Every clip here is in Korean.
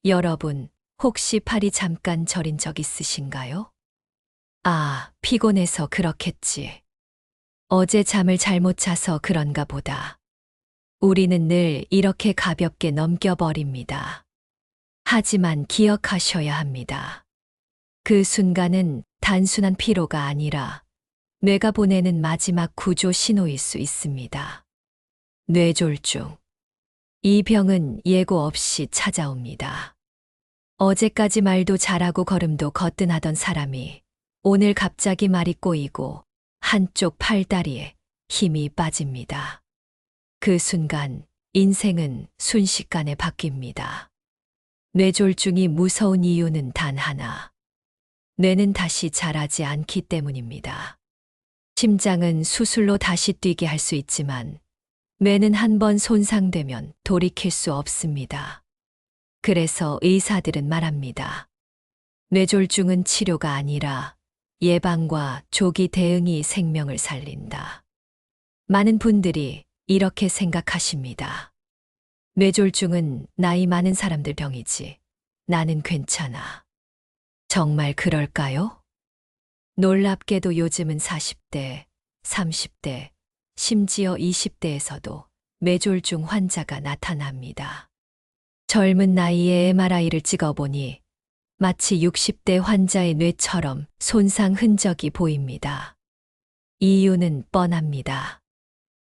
여러분, 혹시 팔이 잠깐 저린 적 있으신가요? 아, 피곤해서 그렇겠지. 어제 잠을 잘못 자서 그런가 보다. 우리는 늘 이렇게 가볍게 넘겨버립니다. 하지만 기억하셔야 합니다. 그 순간은 단순한 피로가 아니라 뇌가 보내는 마지막 구조 신호일 수 있습니다. 뇌졸중. 이 병은 예고 없이 찾아옵니다. 어제까지 말도 잘하고 걸음도 거뜬하던 사람이 오늘 갑자기 말이 꼬이고 한쪽 팔다리에 힘이 빠집니다. 그 순간 인생은 순식간에 바뀝니다. 뇌졸중이 무서운 이유는 단 하나. 뇌는 다시 자라지 않기 때문입니다. 심장은 수술로 다시 뛰게 할 수 있지만 뇌는 한 번 손상되면 돌이킬 수 없습니다. 그래서 의사들은 말합니다. 뇌졸중은 치료가 아니라 예방과 조기 대응이 생명을 살린다. 많은 분들이 이렇게 생각하십니다. 뇌졸중은 나이 많은 사람들 병이지. 나는 괜찮아. 정말 그럴까요? 놀랍게도 요즘은 40대, 30대, 심지어 20대에서도 뇌졸중 환자가 나타납니다. 젊은 나이에 MRI를 찍어보니 마치 60대 환자의 뇌처럼 손상 흔적이 보입니다. 이유는 뻔합니다.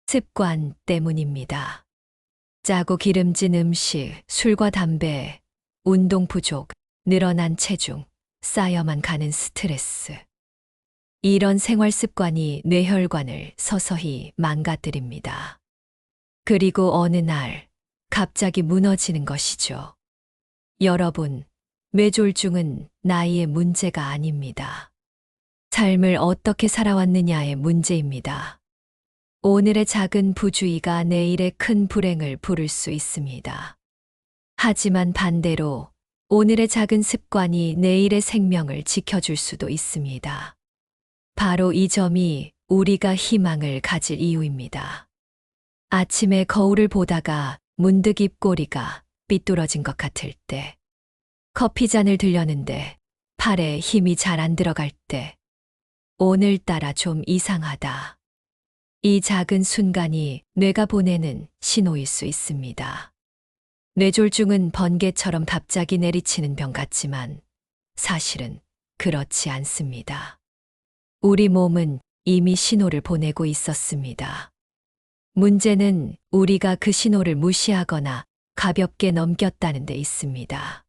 습관 때문입니다. 짜고 기름진 음식, 술과 담배, 운동 부족, 늘어난 체중, 쌓여만 가는 스트레스. 이런 생활 습관이 뇌혈관을 서서히 망가뜨립니다. 그리고 어느 날 갑자기 무너지는 것이죠. 여러분, 뇌졸중은 나이의 문제가 아닙니다. 삶을 어떻게 살아왔느냐의 문제입니다. 오늘의 작은 부주의가 내일의 큰 불행을 부를 수 있습니다. 하지만 반대로 오늘의 작은 습관이 내일의 생명을 지켜줄 수도 있습니다. 바로 이 점이 우리가 희망을 가질 이유입니다. 아침에 거울을 보다가 문득 입꼬리가 삐뚤어진 것 같을 때, 커피잔을 들려는데 팔에 힘이 잘 안 들어갈 때, 오늘따라 좀 이상하다. 이 작은 순간이 뇌가 보내는 신호일 수 있습니다. 뇌졸중은 번개처럼 갑자기 내리치는 병 같지만 사실은 그렇지 않습니다. 우리 몸은 이미 신호를 보내고 있었습니다. 문제는 우리가 그 신호를 무시하거나 가볍게 넘겼다는 데 있습니다.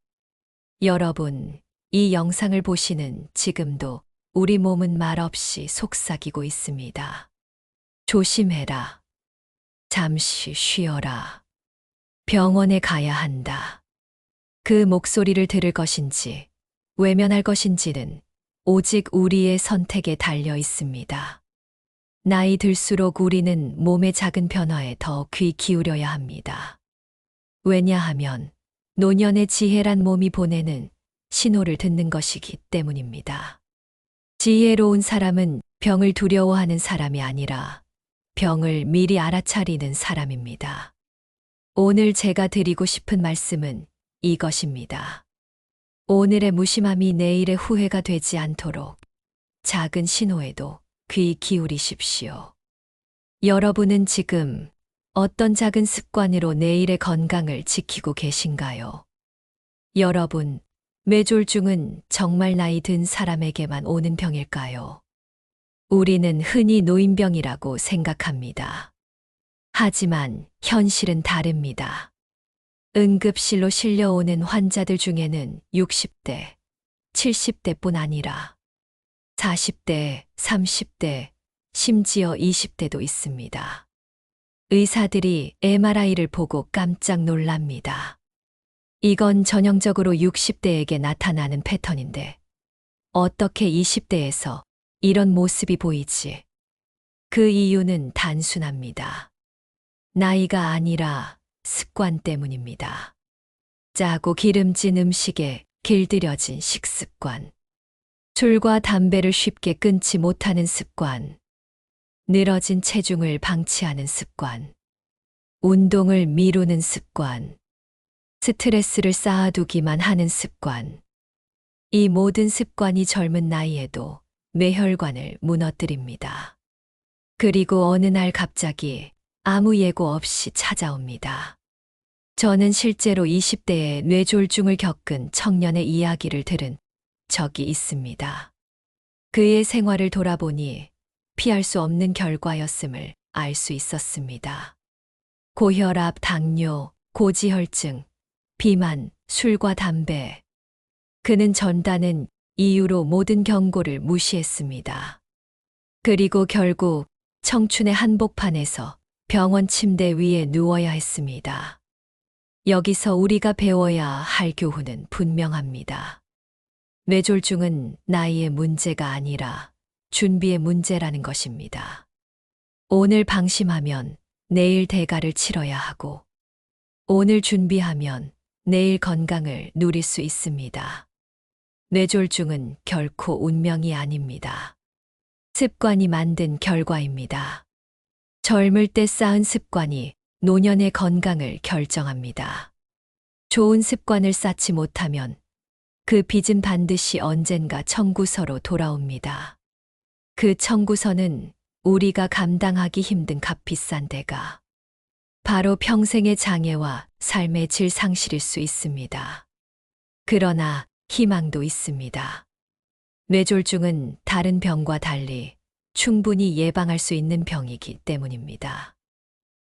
여러분, 이 영상을 보시는 지금도 우리 몸은 말없이 속삭이고 있습니다. 조심해라. 잠시 쉬어라. 병원에 가야 한다. 그 목소리를 들을 것인지 외면할 것인지는 오직 우리의 선택에 달려 있습니다. 나이 들수록 우리는 몸의 작은 변화에 더 귀 기울여야 합니다. 왜냐하면 노년의 지혜란 몸이 보내는 신호를 듣는 것이기 때문입니다. 지혜로운 사람은 병을 두려워하는 사람이 아니라 병을 미리 알아차리는 사람입니다. 오늘 제가 드리고 싶은 말씀은 이것입니다. 오늘의 무심함이 내일의 후회가 되지 않도록 작은 신호에도 귀 기울이십시오. 여러분은 지금 어떤 작은 습관으로 내일의 건강을 지키고 계신가요? 여러분, 뇌졸중은 정말 나이 든 사람에게만 오는 병일까요? 우리는 흔히 노인병이라고 생각합니다. 하지만 현실은 다릅니다. 응급실로 실려오는 환자들 중에는 60대, 70대뿐 아니라 40대, 30대, 심지어 20대도 있습니다. 의사들이 MRI를 보고 깜짝 놀랍니다. 이건 전형적으로 60대에게 나타나는 패턴인데 어떻게 20대에서 이런 모습이 보이지? 그 이유는 단순합니다. 나이가 아니라 습관 때문입니다. 짜고 기름진 음식에 길들여진 식습관. 술과 담배를 쉽게 끊지 못하는 습관. 늘어진 체중을 방치하는 습관. 운동을 미루는 습관. 스트레스를 쌓아두기만 하는 습관. 이 모든 습관이 젊은 나이에도 뇌혈관을 무너뜨립니다. 그리고 어느 날 갑자기 아무 예고 없이 찾아옵니다. 저는 실제로 20대에 뇌졸중을 겪은 청년의 이야기를 들은 적이 있습니다. 그의 생활을 돌아보니 피할 수 없는 결과였음을 알 수 있었습니다. 고혈압, 당뇨, 고지혈증, 비만, 술과 담배. 그는 전다는 이유로 모든 경고를 무시했습니다. 그리고 결국 청춘의 한복판에서 병원 침대 위에 누워야 했습니다. 여기서 우리가 배워야 할 교훈은 분명합니다. 뇌졸중은 나이의 문제가 아니라 준비의 문제라는 것입니다. 오늘 방심하면 내일 대가를 치러야 하고, 오늘 준비하면 내일 건강을 누릴 수 있습니다. 뇌졸중은 결코 운명이 아닙니다. 습관이 만든 결과입니다. 젊을 때 쌓은 습관이 노년의 건강을 결정합니다. 좋은 습관을 쌓지 못하면 그 빚은 반드시 언젠가 청구서로 돌아옵니다. 그 청구서는 우리가 감당하기 힘든 값비싼 대가, 바로 평생의 장애와 삶의 질 상실일 수 있습니다. 그러나 희망도 있습니다. 뇌졸중은 다른 병과 달리 충분히 예방할 수 있는 병이기 때문입니다.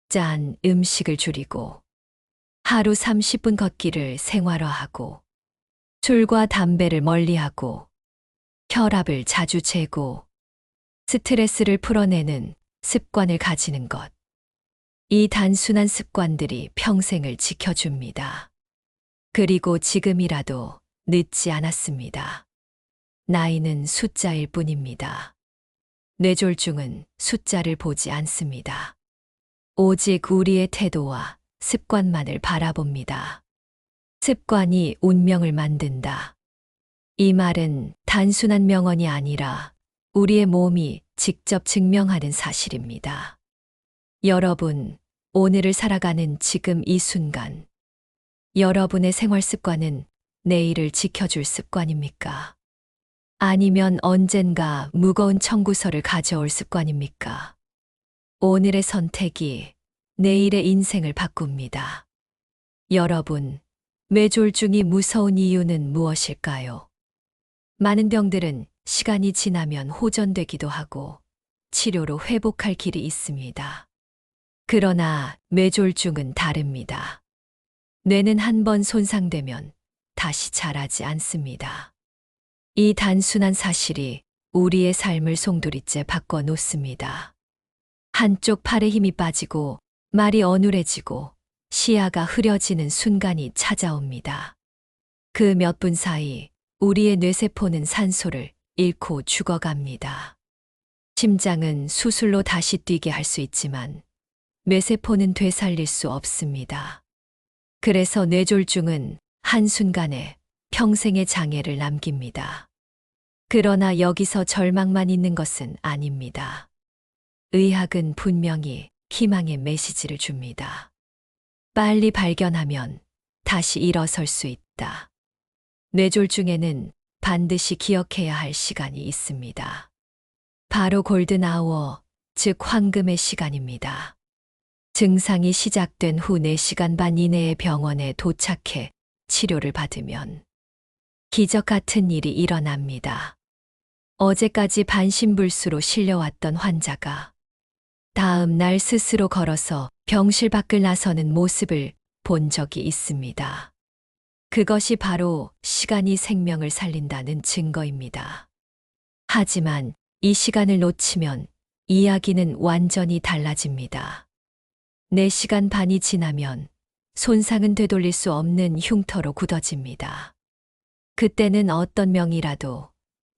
짠, 음식을 줄이고, 하루 30분 걷기를 생활화하고, 술과 담배를 멀리하고, 혈압을 자주 재고, 스트레스를 풀어내는 습관을 가지는 것. 이 단순한 습관들이 평생을 지켜줍니다. 그리고 지금이라도 늦지 않았습니다. 나이는 숫자일 뿐입니다. 뇌졸중은 숫자를 보지 않습니다. 오직 우리의 태도와 습관만을 바라봅니다. 습관이 운명을 만든다. 이 말은 단순한 명언이 아니라 우리의 몸이 직접 증명하는 사실입니다. 여러분, 오늘을 살아가는 지금 이 순간, 여러분의 생활 습관은 내일을 지켜줄 습관입니까? 아니면 언젠가 무거운 청구서를 가져올 습관입니까? 오늘의 선택이 내일의 인생을 바꿉니다. 여러분, 뇌졸중이 무서운 이유는 무엇일까요? 많은 병들은 시간이 지나면 호전되기도 하고 치료로 회복할 길이 있습니다. 그러나 뇌졸중은 다릅니다. 뇌는 한 번 손상되면 다시 자라지 않습니다. 이 단순한 사실이 우리의 삶을 송두리째 바꿔놓습니다. 한쪽 팔에 힘이 빠지고 말이 어눌해지고 시야가 흐려지는 순간이 찾아옵니다. 그 몇 분 사이 우리의 뇌세포는 산소를 잃고 죽어갑니다. 심장은 수술로 다시 뛰게 할 수 있지만 뇌세포는 되살릴 수 없습니다. 그래서 뇌졸중은 한순간에 평생의 장애를 남깁니다. 그러나 여기서 절망만 있는 것은 아닙니다. 의학은 분명히 희망의 메시지를 줍니다. 빨리 발견하면 다시 일어설 수 있다. 뇌졸중에는 반드시 기억해야 할 시간이 있습니다. 바로 골든 아워, 즉 황금의 시간입니다. 증상이 시작된 후 4시간 반 이내에 병원에 도착해 치료를 받으면 기적 같은 일이 일어납니다. 어제까지 반신불수로 실려왔던 환자가 다음 날 스스로 걸어서 병실 밖을 나서는 모습을 본 적이 있습니다. 그것이 바로 시간이 생명을 살린다는 증거입니다. 하지만 이 시간을 놓치면 이야기는 완전히 달라집니다. 4시간 반이 지나면 손상은 되돌릴 수 없는 흉터로 굳어집니다. 그때는 어떤 명이라도,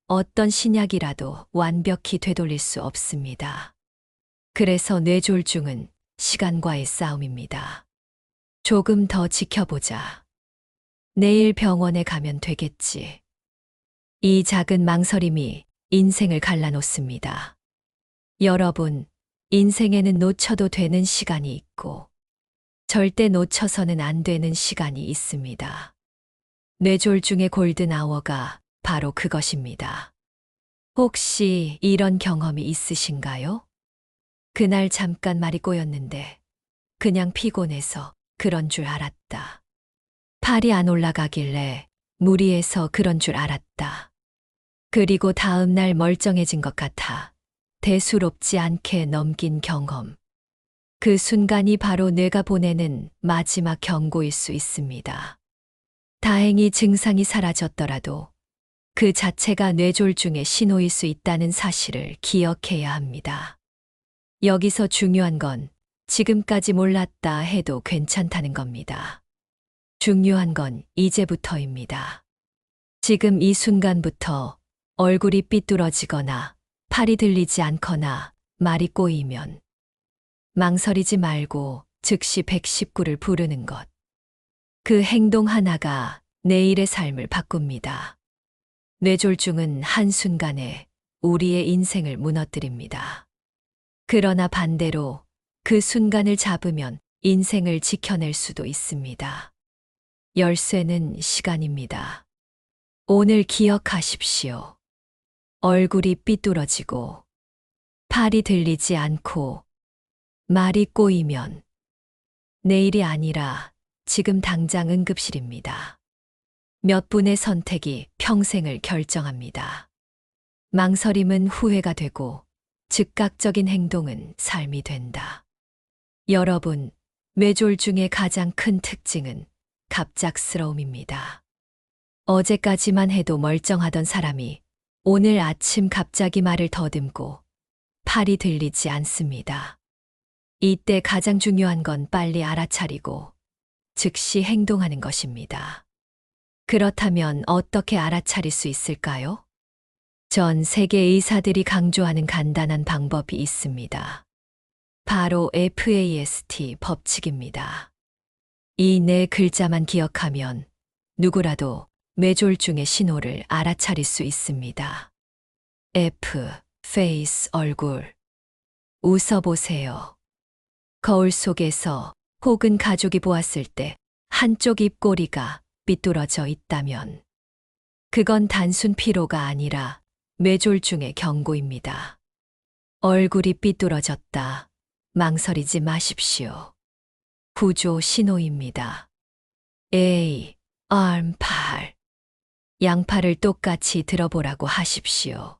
어떤 신약이라도 완벽히 되돌릴 수 없습니다. 그래서 뇌졸중은 시간과의 싸움입니다. 조금 더 지켜보자. 내일 병원에 가면 되겠지. 이 작은 망설임이 인생을 갈라놓습니다. 여러분, 인생에는 놓쳐도 되는 시간이 있고 절대 놓쳐서는 안 되는 시간이 있습니다. 뇌졸중의 골든아워가 바로 그것입니다. 혹시 이런 경험이 있으신가요? 그날 잠깐 말이 꼬였는데 그냥 피곤해서 그런 줄 알았다. 팔이 안 올라가길래 무리해서 그런 줄 알았다. 그리고 다음 날 멀쩡해진 것 같아 대수롭지 않게 넘긴 경험. 그 순간이 바로 뇌가 보내는 마지막 경고일 수 있습니다. 다행히 증상이 사라졌더라도 그 자체가 뇌졸중의 신호일 수 있다는 사실을 기억해야 합니다. 여기서 중요한 건 지금까지 몰랐다 해도 괜찮다는 겁니다. 중요한 건 이제부터입니다. 지금 이 순간부터 얼굴이 삐뚤어지거나 팔이 들리지 않거나 말이 꼬이면 망설이지 말고 즉시 119를 부르는 것. 그 행동 하나가 내일의 삶을 바꿉니다. 뇌졸중은 한순간에 우리의 인생을 무너뜨립니다. 그러나 반대로 그 순간을 잡으면 인생을 지켜낼 수도 있습니다. 열쇠는 시간입니다. 오늘 기억하십시오. 얼굴이 삐뚤어지고 팔이 들리지 않고 말이 꼬이면 내일이 아니라 지금 당장 응급실입니다. 몇 분의 선택이 평생을 결정합니다. 망설임은 후회가 되고 즉각적인 행동은 삶이 된다. 여러분, 뇌졸중의 가장 큰 특징은 갑작스러움입니다. 어제까지만 해도 멀쩡하던 사람이 오늘 아침 갑자기 말을 더듬고 팔이 들리지 않습니다. 이때 가장 중요한 건 빨리 알아차리고 즉시 행동하는 것입니다. 그렇다면 어떻게 알아차릴 수 있을까요? 전 세계 의사들이 강조하는 간단한 방법이 있습니다. 바로 FAST 법칙입니다. 이 네 글자만 기억하면 누구라도 뇌졸중의 신호를 알아차릴 수 있습니다. F, face, 얼굴. 웃어보세요. 거울 속에서 혹은 가족이 보았을 때 한쪽 입꼬리가 삐뚤어져 있다면 그건 단순 피로가 아니라 뇌졸중의 경고입니다. 얼굴이 삐뚤어졌다. 망설이지 마십시오. 구조 신호입니다. A, arm, 팔. 양팔을 똑같이 들어보라고 하십시오.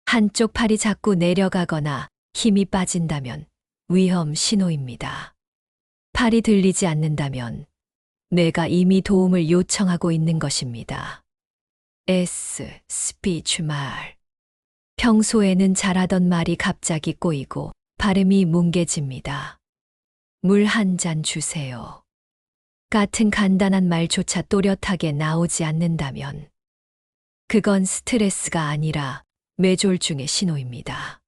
한쪽 팔이 자꾸 내려가거나 힘이 빠진다면 위험 신호입니다. 팔이 들리지 않는다면 뇌가 이미 도움을 요청하고 있는 것입니다. S, speech, 말. 평소에는 잘하던 말이 갑자기 꼬이고 발음이 뭉개집니다. 물 한 잔 주세요. 같은 간단한 말조차 또렷하게 나오지 않는다면 그건 스트레스가 아니라 뇌졸중의 신호입니다.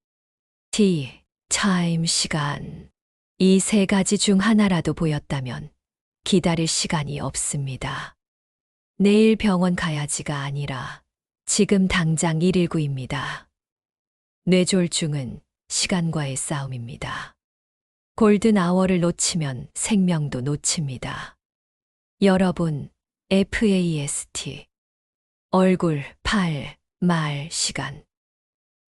T, time, 시간. 이 세 가지 중 하나라도 보였다면 기다릴 시간이 없습니다. 내일 병원 가야지가 아니라 지금 당장 119입니다. 뇌졸중은 시간과의 싸움입니다. 골든아워를 놓치면 생명도 놓칩니다. 여러분, FAST. 얼굴, 팔, 말, 시간.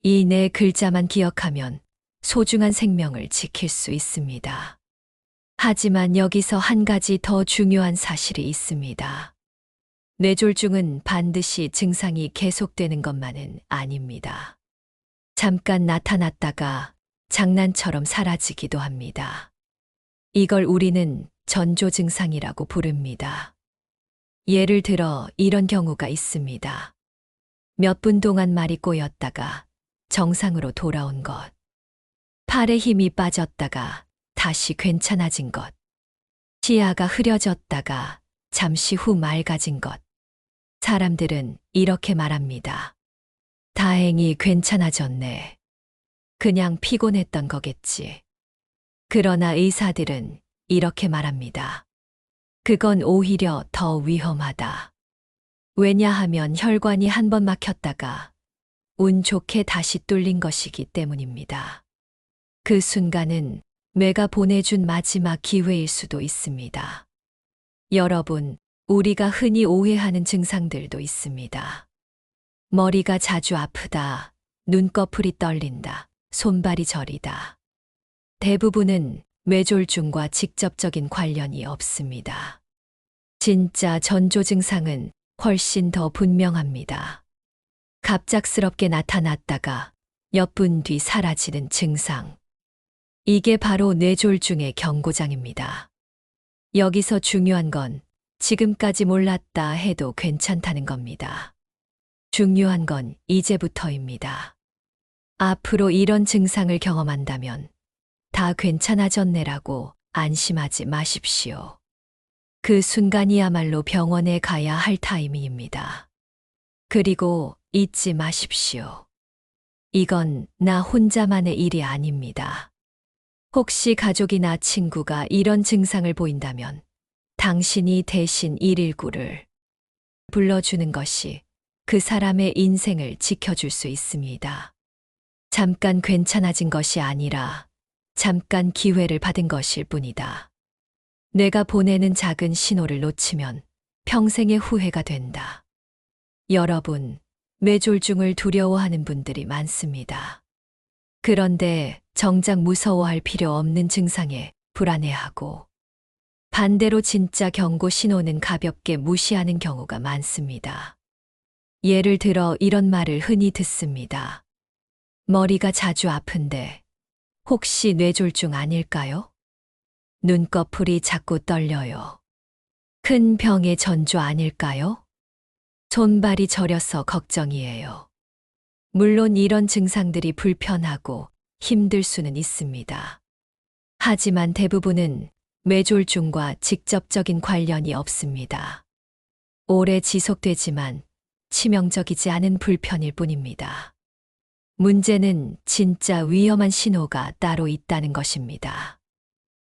이 네 글자만 기억하면 소중한 생명을 지킬 수 있습니다. 하지만 여기서 한 가지 더 중요한 사실이 있습니다. 뇌졸중은 반드시 증상이 계속되는 것만은 아닙니다. 잠깐 나타났다가 장난처럼 사라지기도 합니다. 이걸 우리는 전조 증상이라고 부릅니다. 예를 들어 이런 경우가 있습니다. 몇 분 동안 말이 꼬였다가 정상으로 돌아온 것. 팔에 힘이 빠졌다가 다시 괜찮아진 것. 시야가 흐려졌다가 잠시 후 맑아진 것. 사람들은 이렇게 말합니다. 다행히 괜찮아졌네. 그냥 피곤했던 거겠지. 그러나 의사들은 이렇게 말합니다. 그건 오히려 더 위험하다. 왜냐하면 혈관이 한 번 막혔다가 운 좋게 다시 뚫린 것이기 때문입니다. 그 순간은 내가 보내준 마지막 기회일 수도 있습니다. 여러분, 우리가 흔히 오해하는 증상들도 있습니다. 머리가 자주 아프다, 눈꺼풀이 떨린다, 손발이 저리다. 대부분은 뇌졸중과 직접적인 관련이 없습니다. 진짜 전조 증상은 훨씬 더 분명합니다. 갑작스럽게 나타났다가 몇 분 뒤 사라지는 증상. 이게 바로 뇌졸중의 경고장입니다. 여기서 중요한 건 지금까지 몰랐다 해도 괜찮다는 겁니다. 중요한 건 이제부터입니다. 앞으로 이런 증상을 경험한다면 다 괜찮아졌네라고 안심하지 마십시오. 그 순간이야말로 병원에 가야 할 타이밍입니다. 그리고 잊지 마십시오. 이건 나 혼자만의 일이 아닙니다. 혹시 가족이나 친구가 이런 증상을 보인다면 당신이 대신 119를 불러주는 것이 그 사람의 인생을 지켜줄 수 있습니다. 잠깐 괜찮아진 것이 아니라 잠깐 기회를 받은 것일 뿐이다. 내가 보내는 작은 신호를 놓치면 평생의 후회가 된다. 여러분, 뇌졸중을 두려워하는 분들이 많습니다. 그런데 정작 무서워할 필요 없는 증상에 불안해하고 반대로 진짜 경고 신호는 가볍게 무시하는 경우가 많습니다. 예를 들어 이런 말을 흔히 듣습니다. 머리가 자주 아픈데 혹시 뇌졸중 아닐까요? 눈꺼풀이 자꾸 떨려요. 큰 병의 전조 아닐까요? 손발이 저려서 걱정이에요. 물론 이런 증상들이 불편하고 힘들 수는 있습니다. 하지만 대부분은 뇌졸중과 직접적인 관련이 없습니다. 오래 지속되지만 치명적이지 않은 불편일 뿐입니다. 문제는 진짜 위험한 신호가 따로 있다는 것입니다.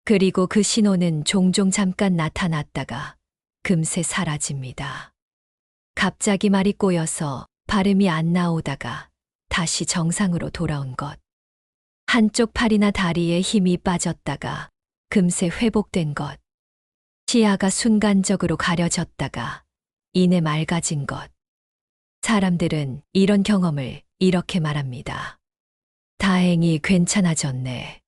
그리고 그 신호는 종종 잠깐 나타났다가 금세 사라집니다. 갑자기 말이 꼬여서 발음이 안 나오다가 다시 정상으로 돌아온 것. 한쪽 팔이나 다리에 힘이 빠졌다가 금세 회복된 것. 시야가 순간적으로 가려졌다가 이내 맑아진 것. 사람들은 이런 경험을 이렇게 말합니다. 다행히 괜찮아졌네.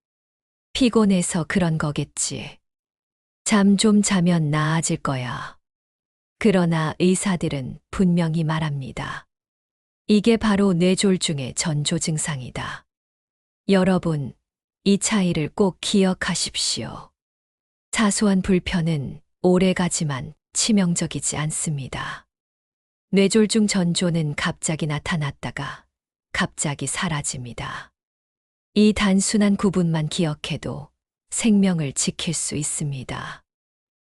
피곤해서 그런 거겠지. 잠 좀 자면 나아질 거야. 그러나 의사들은 분명히 말합니다. 이게 바로 뇌졸중의 전조 증상이다. 여러분, 이 차이를 꼭 기억하십시오. 사소한 불편은 오래가지만 치명적이지 않습니다. 뇌졸중 전조는 갑자기 나타났다가 갑자기 사라집니다. 이 단순한 구분만 기억해도 생명을 지킬 수 있습니다.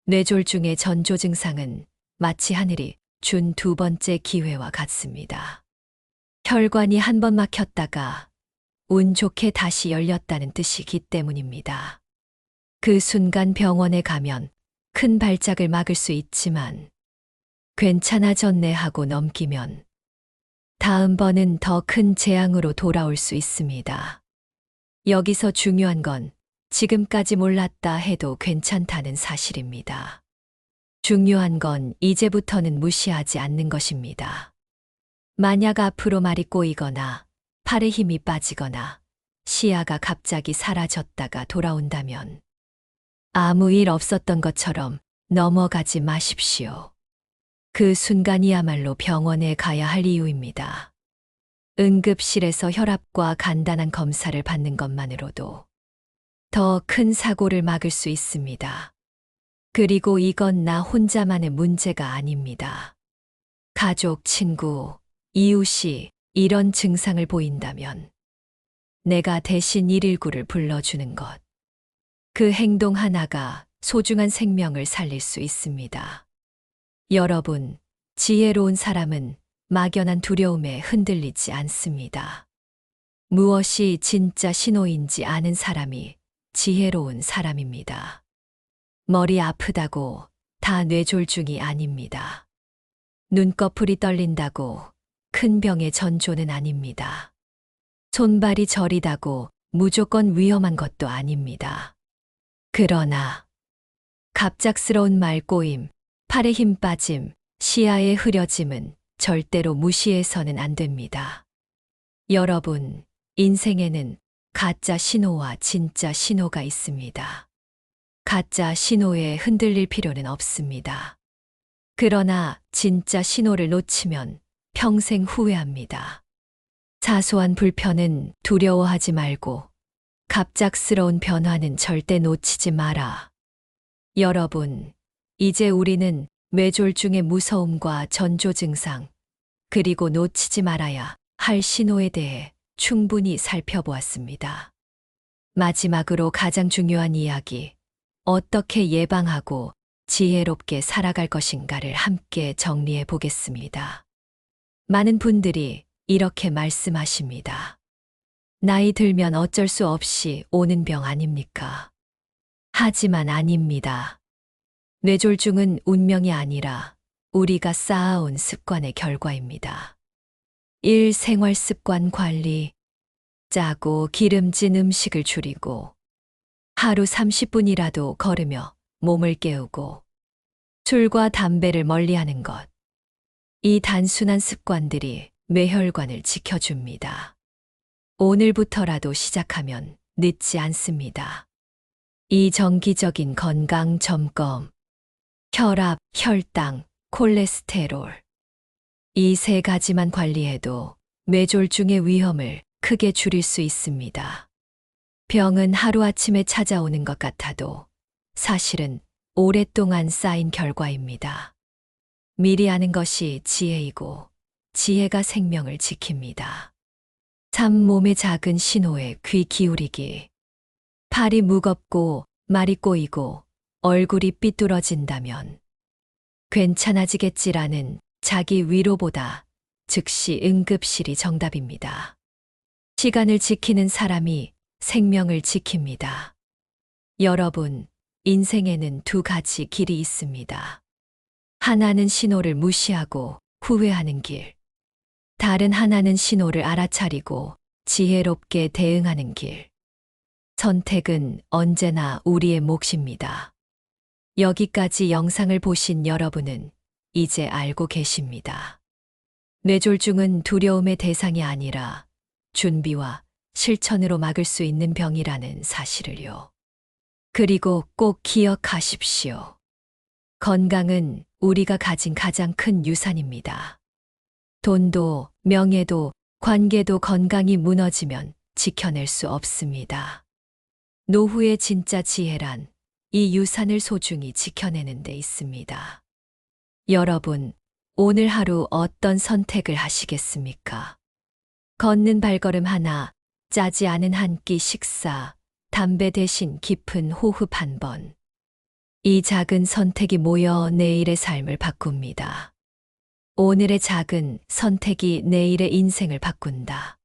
뇌졸중의 전조 증상은 마치 하늘이 준 두 번째 기회와 같습니다. 혈관이 한 번 막혔다가 운 좋게 다시 열렸다는 뜻이기 때문입니다. 그 순간 병원에 가면 큰 발작을 막을 수 있지만 괜찮아졌네 하고 넘기면 다음번은 더 큰 재앙으로 돌아올 수 있습니다. 여기서 중요한 건 지금까지 몰랐다 해도 괜찮다는 사실입니다. 중요한 건 이제부터는 무시하지 않는 것입니다. 만약 앞으로 말이 꼬이거나 팔에 힘이 빠지거나 시야가 갑자기 사라졌다가 돌아온다면 아무 일 없었던 것처럼 넘어가지 마십시오. 그 순간이야말로 병원에 가야 할 이유입니다. 응급실에서 혈압과 간단한 검사를 받는 것만으로도 더 큰 사고를 막을 수 있습니다. 그리고 이건 나 혼자만의 문제가 아닙니다. 가족, 친구, 이웃이 이런 증상을 보인다면 내가 대신 119를 불러주는 것. 그 행동 하나가 소중한 생명을 살릴 수 있습니다. 여러분, 지혜로운 사람은 막연한 두려움에 흔들리지 않습니다. 무엇이 진짜 신호인지 아는 사람이 지혜로운 사람입니다. 머리 아프다고 다 뇌졸중이 아닙니다. 눈꺼풀이 떨린다고 큰 병의 전조는 아닙니다. 손발이 저리다고 무조건 위험한 것도 아닙니다. 그러나 갑작스러운 말꼬임, 팔에 힘 빠짐, 시야의 흐려짐은 절대로 무시해서는 안 됩니다. 여러분, 인생에는 가짜 신호와 진짜 신호가 있습니다. 가짜 신호에 흔들릴 필요는 없습니다. 그러나 진짜 신호를 놓치면 평생 후회합니다. 사소한 불편은 두려워하지 말고 갑작스러운 변화는 절대 놓치지 마라. 여러분, 이제 우리는 뇌졸중의 무서움과 전조 증상, 그리고 놓치지 말아야 할 신호에 대해 충분히 살펴보았습니다. 마지막으로 가장 중요한 이야기, 어떻게 예방하고 지혜롭게 살아갈 것인가를 함께 정리해 보겠습니다. 많은 분들이 이렇게 말씀하십니다. 나이 들면 어쩔 수 없이 오는 병 아닙니까? 하지만 아닙니다. 뇌졸중은 운명이 아니라 우리가 쌓아온 습관의 결과입니다. 1. 생활 습관 관리. 짜고 기름진 음식을 줄이고 하루 30분이라도 걸으며 몸을 깨우고 술과 담배를 멀리하는 것. 이 단순한 습관들이 뇌혈관을 지켜줍니다. 오늘부터라도 시작하면 늦지 않습니다. 이 정기적인 건강 점검, 혈압, 혈당, 콜레스테롤. 이 세 가지만 관리해도 뇌졸중의 위험을 크게 줄일 수 있습니다. 병은 하루아침에 찾아오는 것 같아도 사실은 오랫동안 쌓인 결과입니다. 미리 아는 것이 지혜이고 지혜가 생명을 지킵니다. 3. 몸의 작은 신호에 귀 기울이기. 팔이 무겁고 말이 꼬이고 얼굴이 삐뚤어진다면 괜찮아지겠지라는 자기 위로보다 즉시 응급실이 정답입니다. 시간을 지키는 사람이 생명을 지킵니다. 여러분, 인생에는 두 가지 길이 있습니다. 하나는 신호를 무시하고 후회하는 길. 다른 하나는 신호를 알아차리고 지혜롭게 대응하는 길. 선택은 언제나 우리의 몫입니다. 여기까지 영상을 보신 여러분은 이제 알고 계십니다. 뇌졸중은 두려움의 대상이 아니라 준비와 실천으로 막을 수 있는 병이라는 사실을요. 그리고 꼭 기억하십시오. 건강은 우리가 가진 가장 큰 유산입니다. 돈도, 명예도, 관계도 건강이 무너지면 지켜낼 수 없습니다. 노후의 진짜 지혜란 이 유산을 소중히 지켜내는 데 있습니다. 여러분, 오늘 하루 어떤 선택을 하시겠습니까? 걷는 발걸음 하나, 짜지 않은 한 끼 식사, 담배 대신 깊은 호흡 한 번. 이 작은 선택이 모여 내일의 삶을 바꿉니다. 오늘의 작은 선택이 내일의 인생을 바꾼다.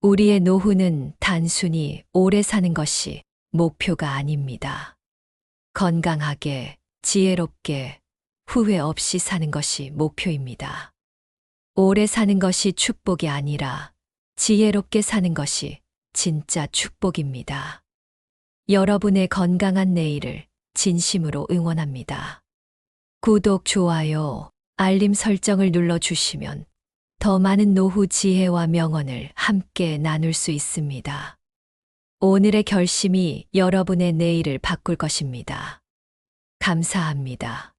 우리의 노후는 단순히 오래 사는 것이 목표가 아닙니다. 건강하게, 지혜롭게, 후회 없이 사는 것이 목표입니다. 오래 사는 것이 축복이 아니라 지혜롭게 사는 것이 진짜 축복입니다. 여러분의 건강한 내일을 진심으로 응원합니다. 구독, 좋아요, 알림 설정을 눌러주시면 더 많은 노후 지혜와 명언을 함께 나눌 수 있습니다. 오늘의 결심이 여러분의 내일을 바꿀 것입니다. 감사합니다.